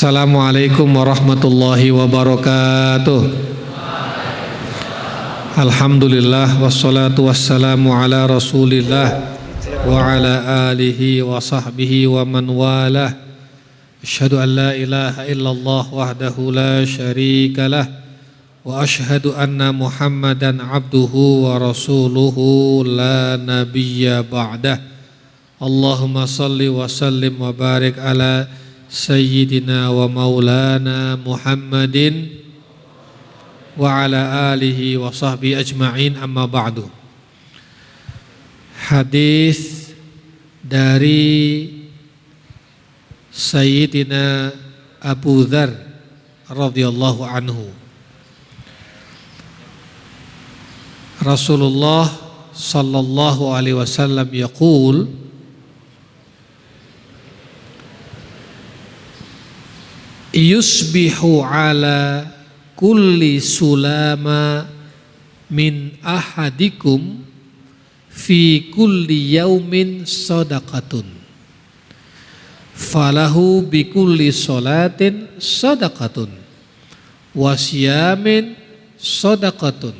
Assalamualaikum warahmatullahi wabarakatuh. Alhamdulillah wassalatu wassalamu ala rasulillah wa ala alihi wa sahbihi wa man walah. Asyhadu an la ilaha illallah wahdahu la syarika lah wa asyhadu anna Muhammadan abduhu wa rasuluhu la nabiyya ba'dah. Allahumma salli wa sallim wa barik ala Sayyidina wa maulana Muhammadin wa ala alihi wa sahbihi ajma'in, amma ba'du. Hadis dari Sayyidina Abu Dzar radhiyallahu anhu. Rasulullah sallallahu alaihi wasallam yaqul, yusbihu ala kulli sulama min ahadikum fi kulli yaumin sadaqatun falahu bi kulli salatin sadaqatun wa siyamin sadaqatun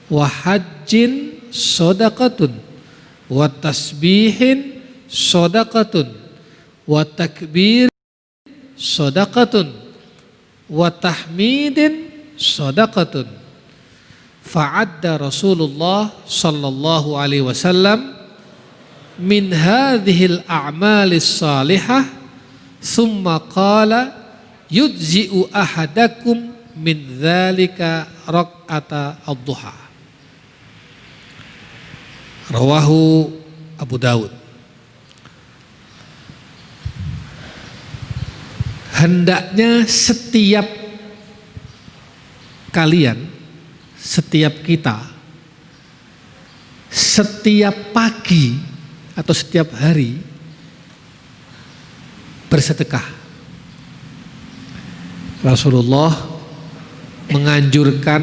wa hajjin sadaqatun wa tasbihin sadaqatun wa takbir sadaqatun wa tahmidin sadaqatun. Fa'adda Rasulullah sallallahu alaihi wasallam min hadhil a'malis salihah thumma qala yujzi'u ahadakum min dhalika raq'ata ad-duha. Rawahu Abu Dawud. Hendaknya setiap kalian, setiap kita, setiap pagi atau setiap hari bersedekah. Rasulullah menganjurkan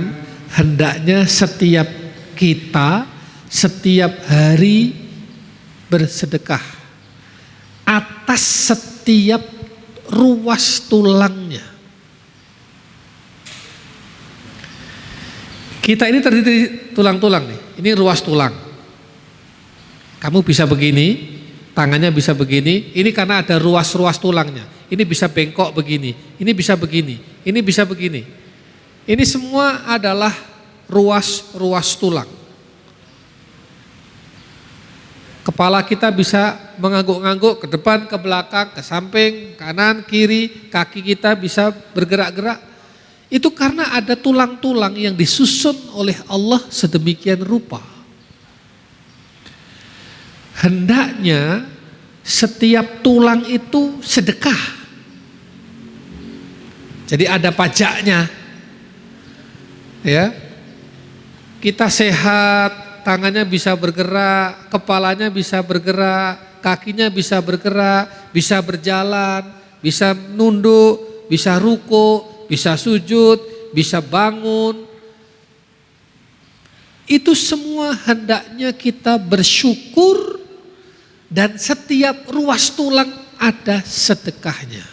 hendaknya setiap kita setiap hari bersedekah atas setiap ruas tulangnya. Kita ini terdiri dari tulang-tulang nih. Ini ruas tulang. Kamu bisa begini, tangannya bisa begini. Ini karena ada ruas-ruas tulangnya. Ini bisa bengkok begini, ini bisa begini, ini bisa begini. Ini semua adalah ruas-ruas tulang. Kepala kita bisa mengangguk-angguk ke depan, ke belakang, ke samping, kanan, kiri, kaki kita bisa bergerak-gerak. Itu karena ada tulang-tulang yang disusun oleh Allah sedemikian rupa. Hendaknya setiap tulang itu sedekah. Jadi ada pajaknya. Ya. Kita sehat, tangannya bisa bergerak, kepalanya bisa bergerak, kakinya bisa bergerak, bisa berjalan, bisa nunduk, bisa ruku, bisa sujud, bisa bangun. Itu semua hendaknya kita bersyukur dan setiap ruas tulang ada sedekahnya.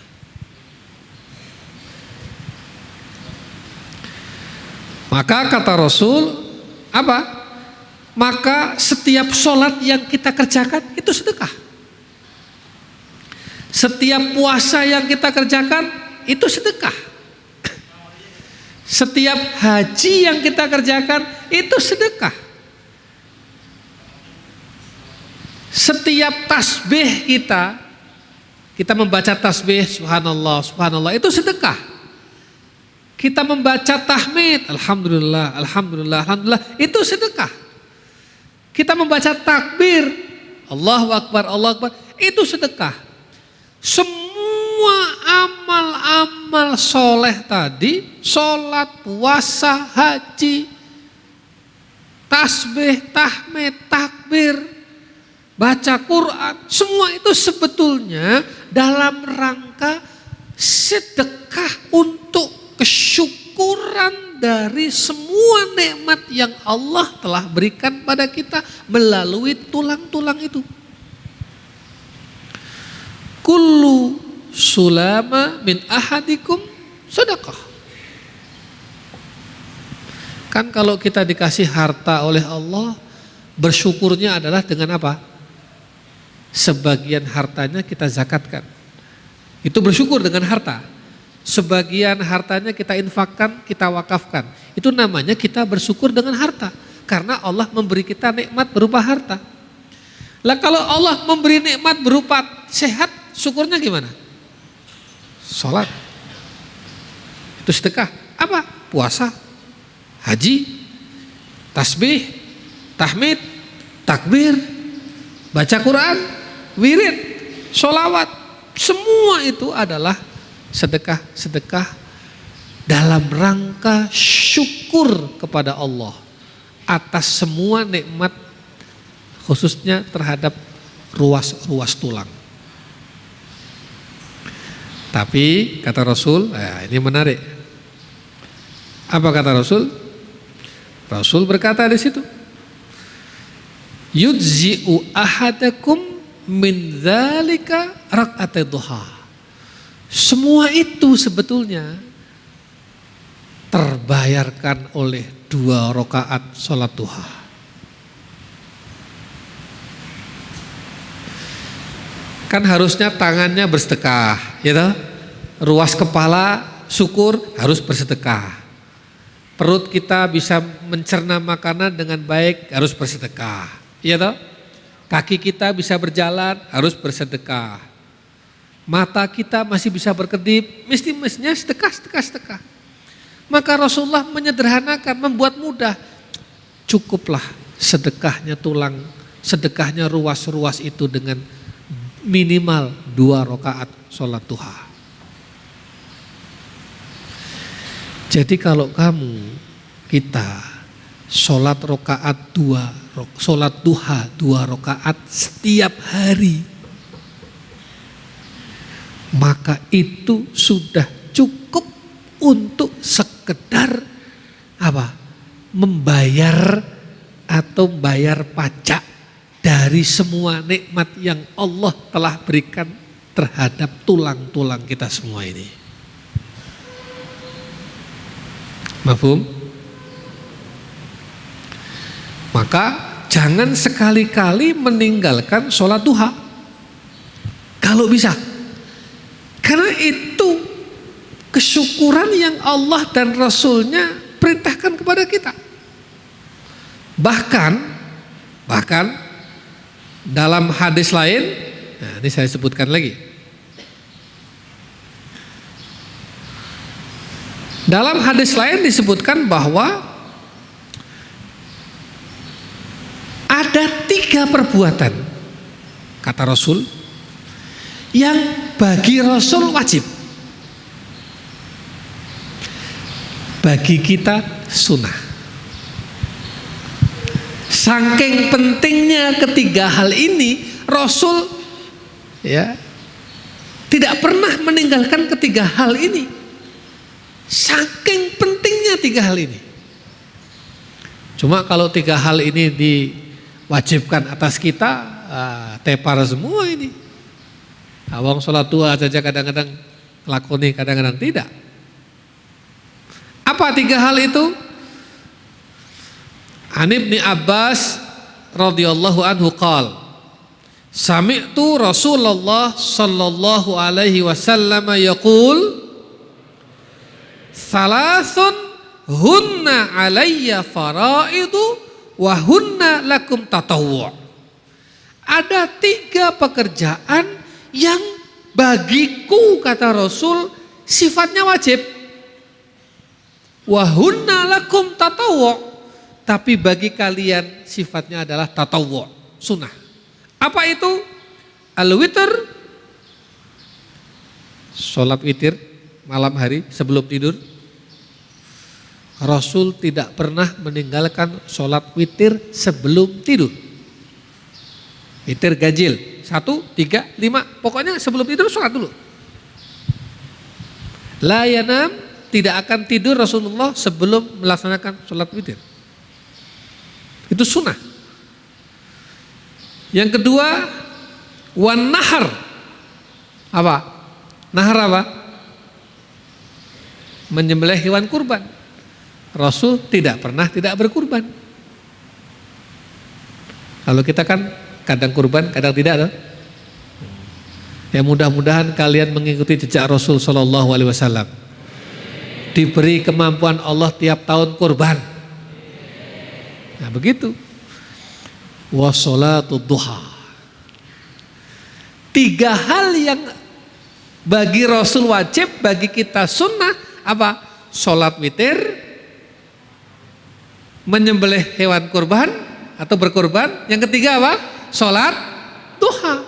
Maka kata Rasul, apa? Maka setiap sholat yang kita kerjakan itu sedekah. Setiap puasa yang kita kerjakan itu sedekah. Setiap haji yang kita kerjakan itu sedekah. Setiap tasbih kita membaca tasbih subhanallah, subhanallah, itu sedekah. Kita membaca tahmid alhamdulillah, alhamdulillah, alhamdulillah, itu sedekah. Kita membaca takbir Allahu Akbar, Allahu Akbar, itu sedekah. Semua amal-amal soleh tadi, sholat, puasa, haji, tasbih, tahmid, takbir, baca Quran, semua itu sebetulnya dalam rangka sedekah untuk kesyukuran dari semua nikmat yang Allah telah berikan pada kita melalui tulang-tulang itu. Kullu sulama min ahadikum sedekah. Kan kalau kita dikasih harta oleh Allah, bersyukurnya adalah dengan apa? Sebagian hartanya kita zakatkan. Itu bersyukur dengan harta. Sebagian hartanya kita infakkan, kita wakafkan. Itu namanya kita bersyukur dengan harta. Karena Allah memberi kita nikmat berupa harta. Lah kalau Allah memberi nikmat berupa sehat, syukurnya gimana? Sholat. Itu sedekah. Apa? Puasa, haji, tasbih, tahmid, takbir, baca Quran, wirid, sholawat. Semua itu adalah sedekah-sedekah dalam rangka syukur kepada Allah atas semua nikmat, khususnya terhadap ruas-ruas tulang. Tapi kata Rasul, ini menarik. Apa kata Rasul? Rasul berkata di situ, yujzi'u ahadakum min dzalika raka'at duha. Semua itu sebetulnya terbayarkan oleh 2 rakaat sholat duha. Kan harusnya tangannya bersedekah, gitu. Ruas kepala syukur harus bersedekah. Perut kita bisa mencerna makanan dengan baik harus bersedekah, gitu. Kaki kita bisa berjalan harus bersedekah. Mata kita masih bisa berkedip, mestinya sedekah. Maka Rasulullah menyederhanakan, membuat mudah. Cukuplah sedekahnya tulang, sedekahnya ruas-ruas itu dengan minimal 2 rakaat sholat duha. Jadi kalau kita sholat sholat duha 2 rakaat setiap hari, maka itu sudah cukup untuk sekedar apa? Membayar atau bayar pajak dari semua nikmat yang Allah telah berikan terhadap tulang-tulang kita semua ini. Mafhum? Maka jangan sekali-kali meninggalkan sholat duha kalau bisa. Karena itu kesyukuran yang Allah dan Rasulnya perintahkan kepada kita. Bahkan dalam hadis lain, nah ini saya sebutkan lagi. Dalam hadis lain disebutkan bahwa ada 3 perbuatan, kata Rasul, yang bagi Rasul wajib, bagi kita sunnah. Saking pentingnya ketiga hal ini, Rasul tidak pernah meninggalkan ketiga hal ini. Saking pentingnya 3 hal ini. Cuma kalau 3 hal ini diwajibkan atas kita, tepar semua ini. Awang sholat duha saja kadang-kadang lakoni, kadang-kadang tidak. Apa 3 hal itu? An Ibni Abbas radhiyallahu anhu qala, sami'tu Rasulullah sallallahu alaihi wasallam yaqul, salasun hunna alayya faraidu wa hunna lakum tatawwu'. Ada 3 pekerjaan yang bagiku, kata Rasul, sifatnya wajib. Wa hunna lakum tatawwu', tapi bagi kalian sifatnya adalah tatawwu', sunnah. Apa itu? Al-witr, sholat witir malam hari sebelum tidur. Rasul tidak pernah meninggalkan sholat witir sebelum tidur. Witir ganjil 1, 3, 5, pokoknya sebelum tidur sholat dulu. La yanam, tidak akan tidur Rasulullah sebelum melaksanakan sholat witir. Itu sunnah. Yang kedua, wan nahar. Apa? Nahar apa? Menyembelih hewan kurban. Rasul tidak pernah tidak berkurban. Kalau kita kan kadang kurban, kadang tidak. Ya mudah-mudahan kalian mengikuti jejak Rasul Shallallahu Alaihi Wasallam. Diberi kemampuan Allah tiap tahun kurban. Nah begitu. Wassalatu duha. 3 hal yang bagi Rasul wajib, bagi kita sunnah apa? Sholat witir, menyembelih hewan kurban atau berkurban. Yang ketiga apa? Sholat duha.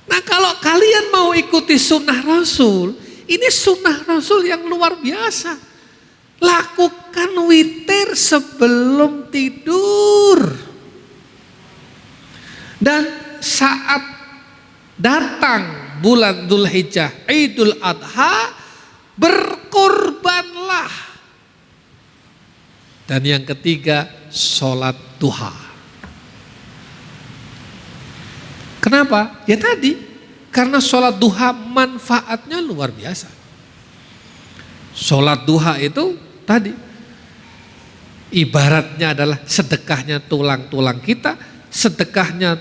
Nah kalau kalian mau ikuti sunnah Rasul, ini sunnah Rasul yang luar biasa. Lakukan witir sebelum tidur. Dan saat datang bulan Dzulhijjah, Idul Adha, berkorbanlah. Dan yang ketiga, sholat duha. Kenapa? Ya tadi, karena sholat duha manfaatnya luar biasa. Sholat duha itu tadi, ibaratnya adalah sedekahnya tulang-tulang kita, sedekahnya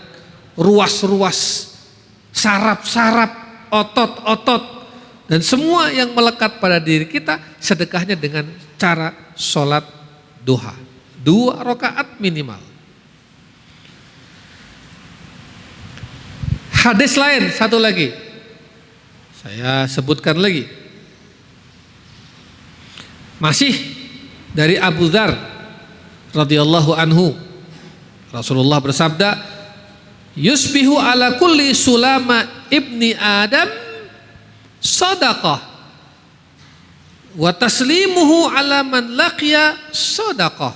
ruas-ruas, saraf-saraf, otot-otot, dan semua yang melekat pada diri kita, sedekahnya dengan cara sholat duha. 2 rakaat minimal. Hadis lain satu lagi, saya sebutkan lagi. Masih dari Abu Dzar radhiyallahu anhu, Rasulullah bersabda, yusbihu ala kulli sulama ibni Adam sadaqah wa taslimuhu ala man laqiya sadaqah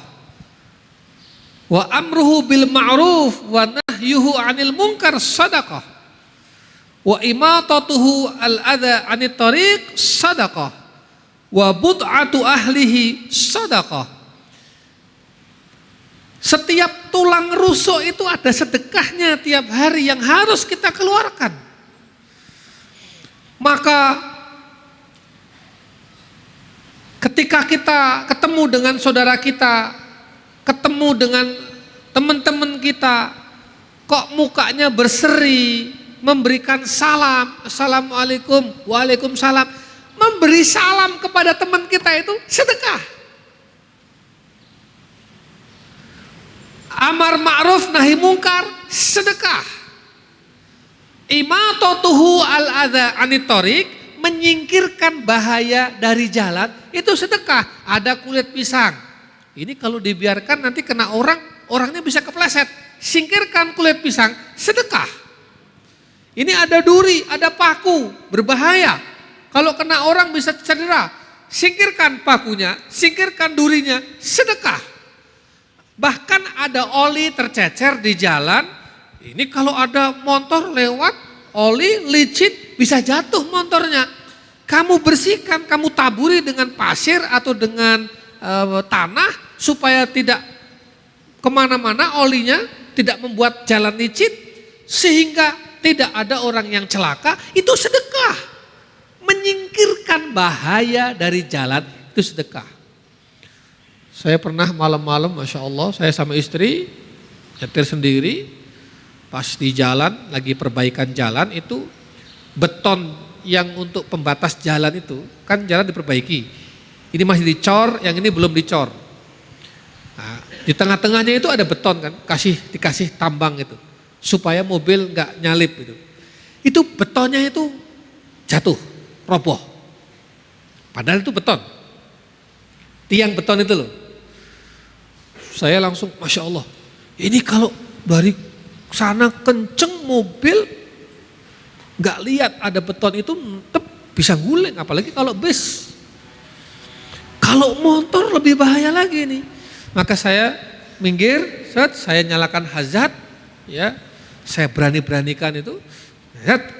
wa amruhu bil ma'ruf wa nahyuhu 'anil munkar sadaqah wa imatatuhu al-adha 'anit tariq sadaqah wa bud'atu ahlihi sadaqah. Setiap tulang rusuk itu ada sedekahnya tiap hari yang harus kita keluarkan. Maka ketika kita ketemu dengan saudara kita, ketemu dengan teman-teman kita, kok mukanya berseri, memberikan salam, assalamualaikum, waalaikumsalam, memberi salam kepada teman kita itu sedekah. Amar ma'ruf nahi mungkar sedekah. Imatatuhu al-adha anit thoriq, menyingkirkan bahaya dari jalan, itu sedekah. Ada kulit pisang, ini kalau dibiarkan nanti kena orang, orangnya bisa kepleset. Singkirkan kulit pisang, sedekah. Ini ada duri, ada paku, berbahaya. Kalau kena orang bisa cedera. Singkirkan pakunya, singkirkan durinya, sedekah. Bahkan ada oli tercecer di jalan. Ini kalau ada motor lewat, oli licin bisa jatuh motornya. Kamu bersihkan, kamu taburi dengan pasir atau dengan tanah supaya tidak kemana-mana olinya, tidak membuat jalan licin sehingga tidak ada orang yang celaka. Itu sedekah. Menyingkirkan bahaya dari jalan itu sedekah. Saya pernah malam-malam, Masya Allah, saya sama istri nyetir sendiri, pas di jalan, lagi perbaikan jalan itu, beton yang untuk pembatas jalan itu, kan jalan diperbaiki. Ini masih dicor, yang ini belum dicor. Nah, di tengah-tengahnya itu ada beton kan, dikasih tambang itu, supaya mobil nggak nyalip itu. Itu betonnya itu jatuh, roboh. Padahal itu beton. Tiang beton itu loh. Saya langsung, Masya Allah, ini kalau dari sana kenceng mobil, nggak lihat ada beton itu, bisa guling, apalagi kalau bus. Kalau motor lebih bahaya lagi nih. Maka saya minggir, saya nyalakan hazard, ya, saya berani-beranikan itu,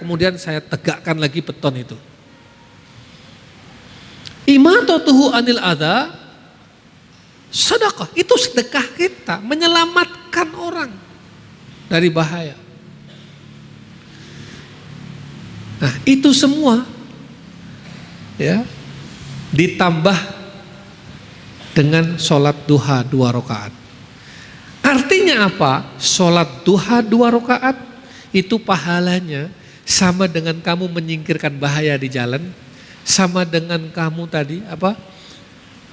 kemudian saya tegakkan lagi beton itu. Imatatuhu anil adha sedekah, itu sedekah kita menyelamatkan orang dari bahaya. Nah, itu semua ya ditambah dengan sholat duha 2 rakaat. Artinya apa? Sholat duha 2 rakaat itu pahalanya sama dengan kamu menyingkirkan bahaya di jalan, sama dengan kamu tadi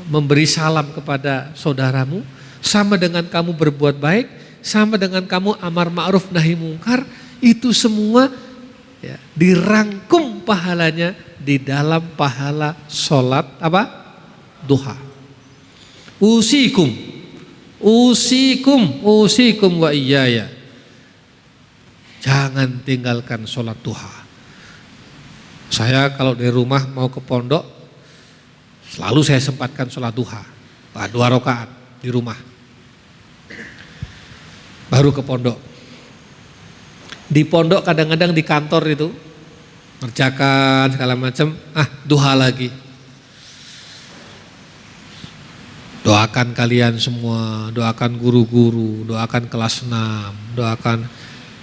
memberi salam kepada saudaramu, sama dengan kamu berbuat baik, sama dengan kamu amar ma'ruf nahi mungkar. Itu semua ya, dirangkum pahalanya di dalam pahala sholat duha. Usikum wa iyaya. Jangan tinggalkan sholat duha. Saya kalau dari rumah mau ke pondok, selalu saya sempatkan sholat duha. 2 rakaat di rumah. Baru ke pondok. Di pondok kadang-kadang di kantor itu, ngerjakan segala macam, duha lagi. Doakan kalian semua, doakan guru-guru, doakan kelas 6, doakan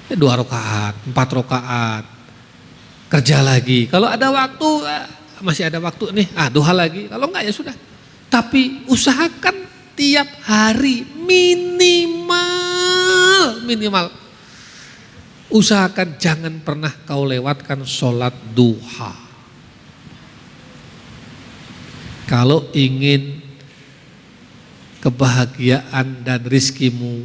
2 rakaat, 4 rakaat. Kerja lagi. Kalau ada waktu, masih ada waktu nih, duha lagi. Kalau enggak ya sudah. Tapi usahakan tiap hari minimal. Usahakan jangan pernah kau lewatkan sholat duha. Kalau ingin kebahagiaan dan rizkimu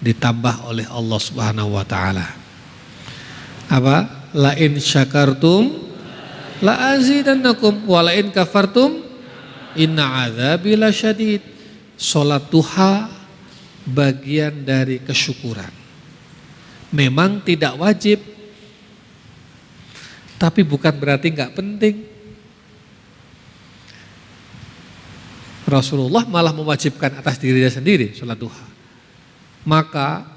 ditambah oleh Allah Subhanahu wa taala. La in syakartum la azidannakum wa la in kafartum inna adzabi lasyadid. Salat duha bagian dari kesyukuran. Memang tidak wajib, tapi bukan berarti enggak penting. Rasulullah malah mewajibkan atas dirinya sendiri sholat duha. Maka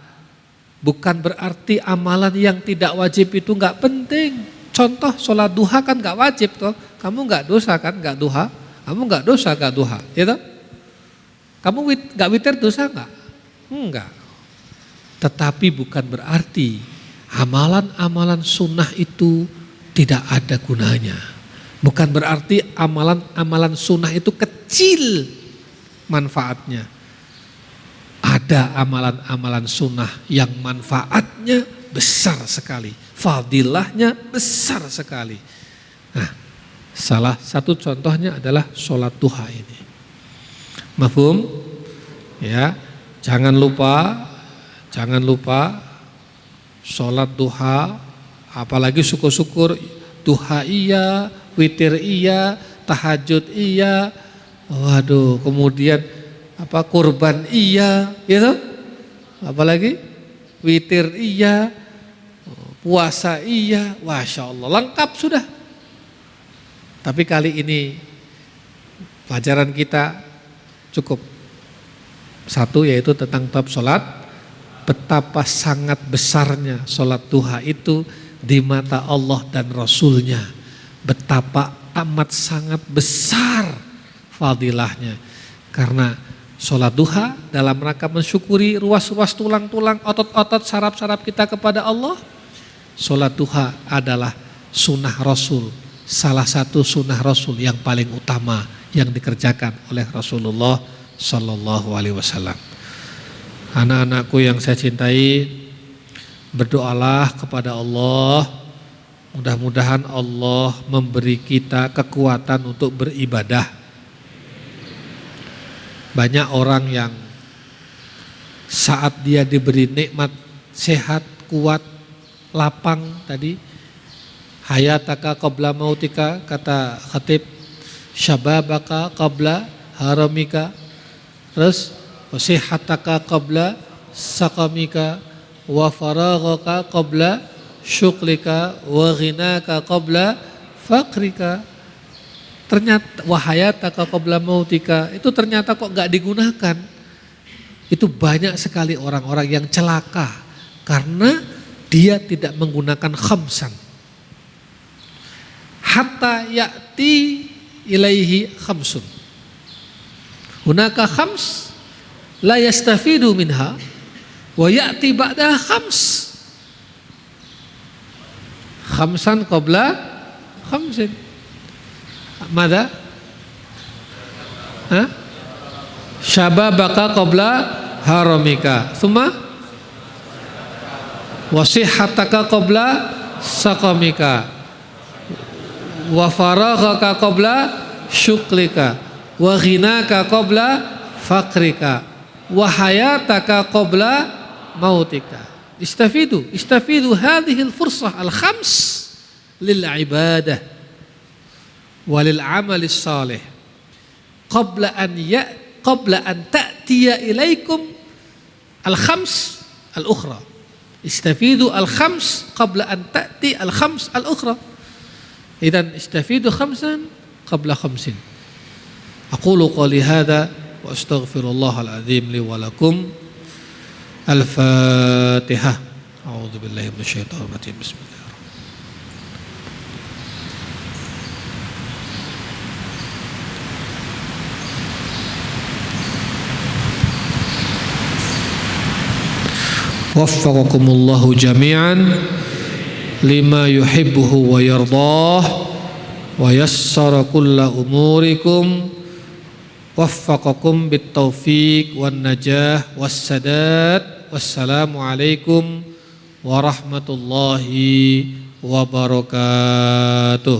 bukan berarti amalan yang tidak wajib itu enggak penting. Contoh sholat duha kan enggak wajib toh. Kamu enggak dosa kan enggak duha? Kamu enggak dosa enggak duha, ya toh? Kamu enggak witir dosa enggak? Enggak. Tetapi bukan berarti amalan-amalan sunnah itu tidak ada gunanya. Bukan berarti amalan-amalan sunnah itu kecil manfaatnya. Ada amalan-amalan sunnah yang manfaatnya besar sekali, fadilahnya besar sekali. Nah, salah satu contohnya adalah sholat duha ini. Mafhum? Ya, jangan lupa sholat duha, apalagi syukur-syukur duha iya, witir iya, tahajud iya, waduh, kemudian kurban iya, gitu, apalagi witir iya, puasa iya, masya Allah, lengkap sudah. Tapi kali ini pelajaran kita cukup satu, yaitu tentang bab sholat. Betapa sangat besarnya sholat duha itu di mata Allah dan Rasulnya. Betapa amat sangat besar fadilahnya. Karena sholat duha dalam rangka mensyukuri ruas-ruas tulang-tulang, otot-otot, saraf-saraf kita kepada Allah. Sholat duha adalah sunnah Rasul. Salah satu sunnah Rasul yang paling utama yang dikerjakan oleh Rasulullah Sallallahu Alaihi Wasallam. Anak-anakku yang saya cintai, berdoalah kepada Allah. Mudah-mudahan Allah memberi kita kekuatan untuk beribadah. Banyak orang yang saat dia diberi nikmat sehat, kuat, lapang tadi, hayataka qabla mautika, kata khatib, syababaka qabla haramika, terus wasihataka qabla saqamika, wa faraghaka qabla syuklika, wa ghinaka qabla fakrika. Ternyata wahayataka qabla mautika, itu ternyata kok gak digunakan. Itu banyak sekali orang-orang yang celaka karena dia tidak menggunakan khamsan. Hatta ya'ti ilaihi khamsun. Hunaka khams la yastafidu minha wa ya'ti ba'da khams. khamsan qabla khamsin. Mada? Syababaka qabla haramika. Thumma wasihataka qabla saqamika. Wa faraghaka qabla syuklika. Wa ghinaka qabla fakrika. Wa hayataka qabla mautika. Istafidu hadhihi al-fursah al-khams lil ibadah wa lil amali salih qabla an ta'tiya ilaikum al-khams al-ukhra. Istafidu al-khams qabla an ta'ti al-khams al-ukhra. Idzan istafidu khamsan qabla khamsin. Aqulu qali hadha wa astaghfirullah al-azim li wa lakum. Al-Fatihah. A'udzu billahi minasyaitonir rajim. Bismillahirrahmanirrahim. Waffaqakumullahu jami'an lima yuhibbuhu wa yardah wa yassara kulla umurikum. Waffaqakum bit taufiq wan najah was sadad. Wassalamualaikum warahmatullahi wabarakatuh.